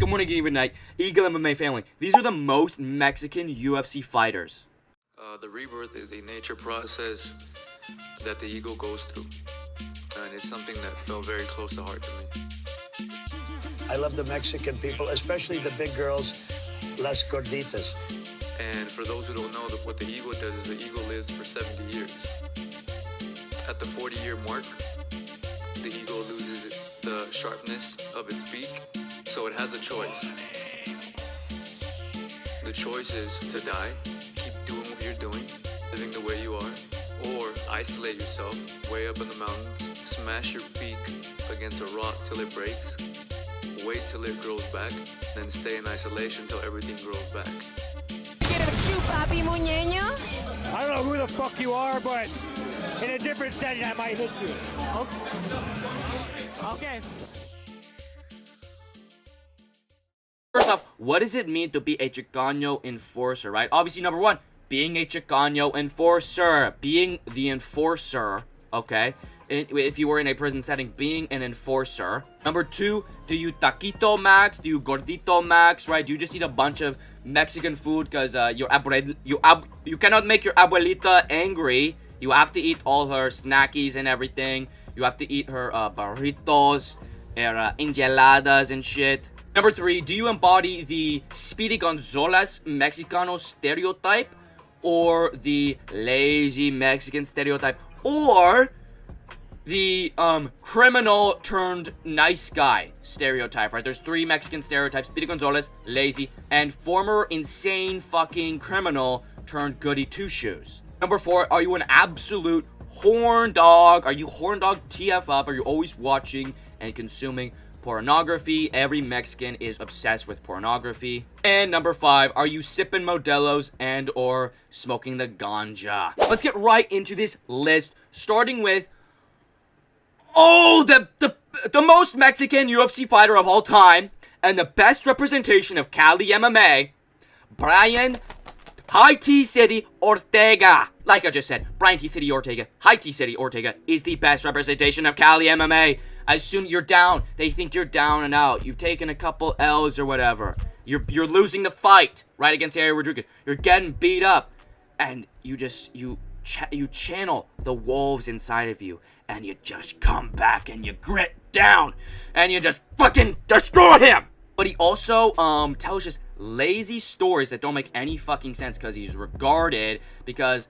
Good morning, good evening, night. Eagle MMA family. These are the most Mexican UFC fighters. The rebirth is a nature process that the ego goes through. And it's something that felt very close to heart to me. I love the Mexican people, especially the big girls, las gorditas. And for those who don't know, what the ego does is the ego lives for 70 years. At the 40-year mark, the ego loses the sharpness of its beak, so it has a choice. The choice is to die, keep doing what you're doing, living the way you are, or isolate yourself way up in the mountains, smash your beak against a rock till it breaks, wait till it grows back, then stay in isolation till everything grows back. Papi Muñeño? I don't know who the fuck you are, but in a different setting I might hit you. Okay. First off, what does it mean to be a Chicano enforcer, right? Obviously, number one, being a Chicano enforcer. Being the enforcer, okay? If you were in a prison setting, being an enforcer. Number two, do you taquito max? Do you gordito max, right? Do you just eat a bunch of Mexican food because you cannot make your abuelita angry? You have to eat all her snackies and everything. You have to eat her burritos, her enchiladas and shit. Number three, do you embody the Speedy Gonzalez Mexicano stereotype or the lazy Mexican stereotype or the criminal turned nice guy stereotype, right? There's three Mexican stereotypes: Speedy Gonzalez, lazy, and former insane fucking criminal turned goody two-shoes. Number four, are you an absolute horn dog? Are you horn dog TF up? Are you always watching and consuming pornography? Every Mexican is obsessed with pornography. And number five, are you sipping Modelo's and or smoking the ganja? Let's get right into this list, starting with the most Mexican UFC fighter of all time and the best representation of Cali MMA, Brian High T City Ortega. Like I just said, Brian T City Ortega, High T City Ortega is the best representation of Cali MMA. As soon you're down, they think you're down and out. You've taken a couple L's or whatever. You're losing the fight right against Yair Rodriguez. You're getting beat up, and you channel the wolves inside of you, and you just come back and you grit down, and you just fucking destroy him. But he also tells just lazy stories that don't make any fucking sense because he's regarded because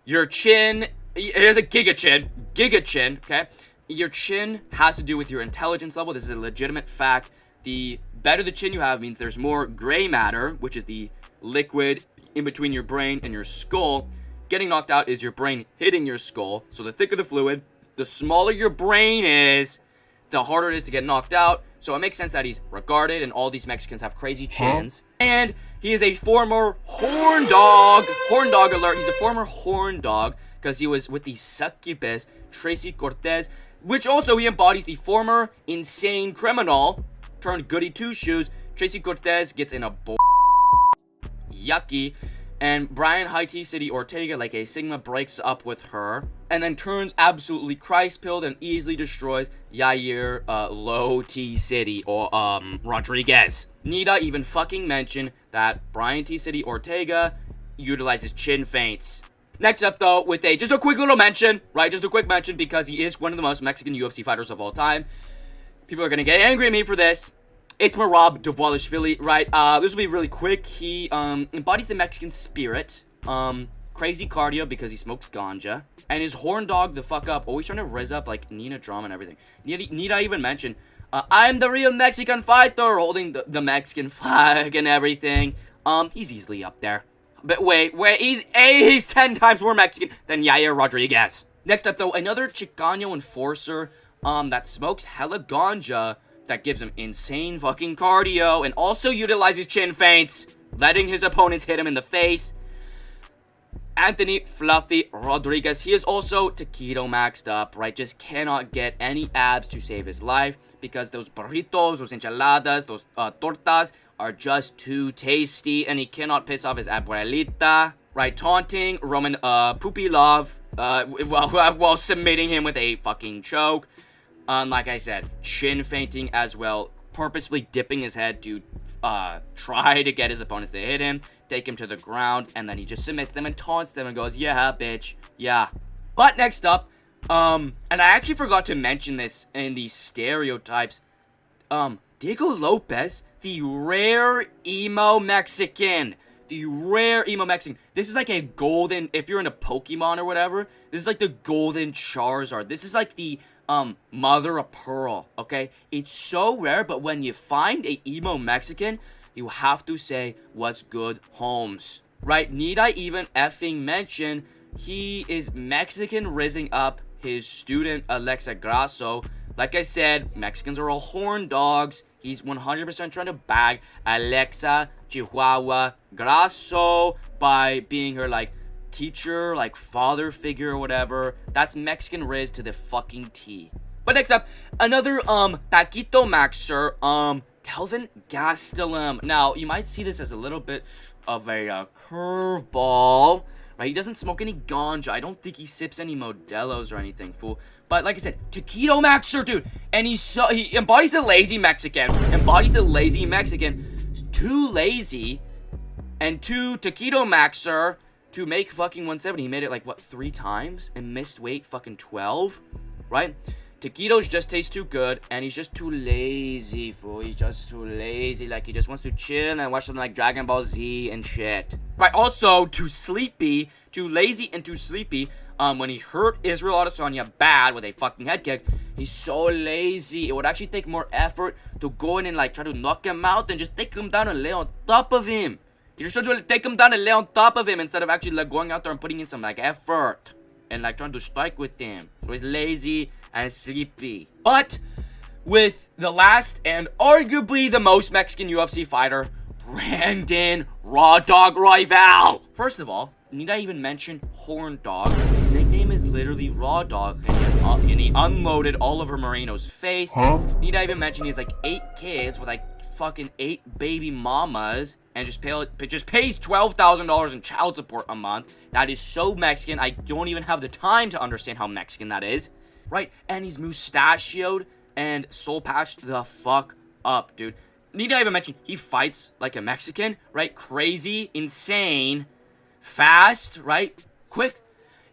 your chin, he has a giga chin, okay? Your chin has to do with your intelligence level. This is a legitimate fact. The better the chin you have means there's more gray matter, which is the liquid in between your brain and your skull. Getting knocked out is your brain hitting your skull. So the thicker the fluid, the smaller your brain is, the harder it is to get knocked out. So it makes sense that he's regarded, and all these Mexicans have crazy chins. And he is a former horn dog. Horn dog alert. He's a former horn dog because he was with the succubus, Tracy Cortez, which also he embodies the former insane criminal turned goody two-shoes. Tracy Cortez gets in a yucky. And Brian High T City Ortega, like a Sigma, breaks up with her and then turns absolutely Christ-pilled and easily destroys Yair Low T City or Rodriguez. Need I even fucking mention that Brian T City Ortega utilizes chin feints. Next up, though, with just a quick little mention, right? Just a quick mention because he is one of the most Mexican UFC fighters of all time. People are gonna get angry at me for this. It's Merab Dvalishvili, right? This will be really quick. He embodies the Mexican spirit. Crazy cardio because he smokes ganja. And his horn dog the fuck up. Always trying to rizz up like Nina Drama and everything. Need I even mention, I'm the real Mexican fighter, holding the Mexican flag and everything. He's easily up there. But wait, he's 10 times more Mexican than Yair Rodriguez. Next up, though, another Chicano enforcer that smokes hella ganja that gives him insane fucking cardio and also utilizes chin feints, letting his opponents hit him in the face. Anthony Fluffy Rodriguez. He is also taquito maxed up, right? Just cannot get any abs to save his life because those burritos, those enchiladas, those tortas are just too tasty, and he cannot piss off his abuelita, right? Taunting Roman Pupilov while submitting him with a fucking choke. Like I said, chin fainting as well. purposefully dipping his head to try to get his opponents to hit him, take him to the ground, and then he just submits them and taunts them and goes, yeah, bitch, yeah. But next up, and I actually forgot to mention this in the stereotypes, Diego Lopez, the rare emo Mexican. The rare emo Mexican. This is like a golden, if you're into Pokemon or whatever, this is like the golden Charizard. This is like the mother of pearl, okay? It's so rare, but when you find a emo Mexican, you have to say, what's good, Holmes? Right? Need I even effing mention, he is Mexican raising up his student, Alexa Grasso. Like I said, Mexicans are all horn dogs. He's 100% trying to bag Alexa Chihuahua Grasso by being her, like, teacher, like, father figure or whatever. That's Mexican Riz to the fucking T. But next up, another, Taquito Maxer, Kelvin Gastelum. Now, you might see this as a little bit of a, curveball, right? He doesn't smoke any ganja. I don't think he sips any Modelos or anything, fool. But like I said, Taquito Maxer, dude. And he embodies the lazy Mexican. Too lazy. And too Taquito Maxer to make fucking 170. He made it like, what, 3 times? And missed weight fucking 12? Right? Taquitos just taste too good. And he's just too lazy, fool. He's just too lazy. Like, he just wants to chill and watch something like Dragon Ball Z and shit. Right, also, too sleepy. Too lazy and too sleepy. When he hurt Israel Adesanya bad with a fucking head kick, he's so lazy. It would actually take more effort to go in and, like, try to knock him out than just take him down and lay on top of him. You just try to take him down and lay on top of him instead of actually, like, going out there and putting in some, like, effort and, like, trying to strike with him. So he's lazy and sleepy. But with the last and arguably the most Mexican UFC fighter, Brandon Raw Dog Royval. First of all, need I even mention Horn Dog? His nickname is literally Raw Dog, and he unloaded Oliver Moreno's face. Need I even mention he has like 8 kids with like fucking 8 baby mamas, and just pays $12,000 in child support a month. That is so Mexican. I don't even have the time to understand how Mexican that is, right? And he's mustachioed and soul patched the fuck up, dude. Need I even mention he fights like a Mexican, right? Crazy, insane, fast, right? Quick,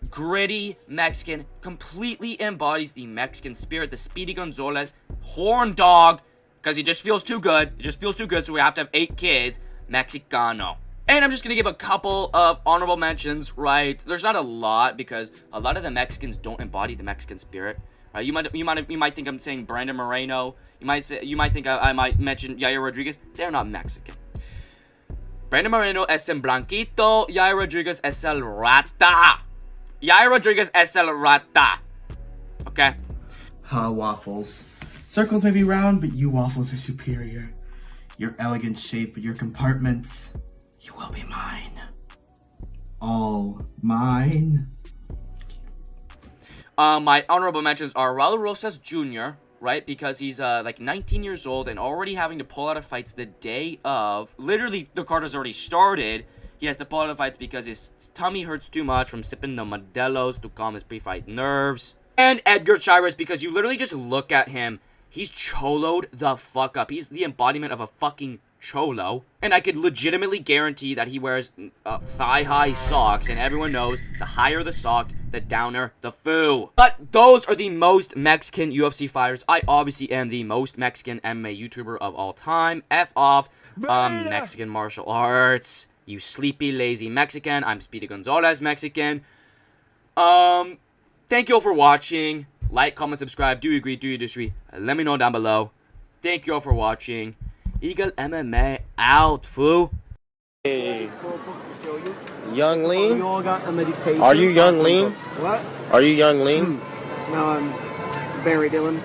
gritty Mexican. Completely embodies the Mexican spirit, the Speedy Gonzalez Horn Dog, because he just feels too good. It just feels too good, so we have to have 8 kids. Mexicano. And I'm just gonna give a couple of honorable mentions, right? There's not a lot, because a lot of the Mexicans don't embody the Mexican spirit. Right? You might think I'm saying Brandon Moreno. You might think I might mention Yair Rodriguez. They're not Mexican. Brandon Moreno es el blanquito. Yair Rodriguez es el rata. Yair Rodriguez es el rata. Okay? Waffles. Circles may be round, but you waffles are superior. Your elegant shape, your compartments. You will be mine. All mine. My honorable mentions are Raul Rosas Jr., right? Because he's, like 19 years old and already having to pull out of fights the day of. Literally, the card has already started. He has to pull out of fights because his tummy hurts too much from sipping the Modelos to calm his pre-fight nerves. And Edgar Chairez, because you literally just look at him. He's choloed the fuck up. He's the embodiment of a fucking cholo. And I could legitimately guarantee that he wears thigh-high socks. And everyone knows the higher the socks, the downer the foo. But those are the most Mexican UFC fighters. I obviously am the most Mexican MMA YouTuber of all time. F off, Mexican martial arts. You sleepy, lazy Mexican. I'm Speedy Gonzalez Mexican. Thank you all for watching. Like, comment, subscribe. Do you agree? Do you disagree? Let me know down below. Thank you all for watching. Eagle MMA out, fool. Hey. Young Lean? Are you Young Lean? What? Are you Young Lean? No, I'm Barry Dillon.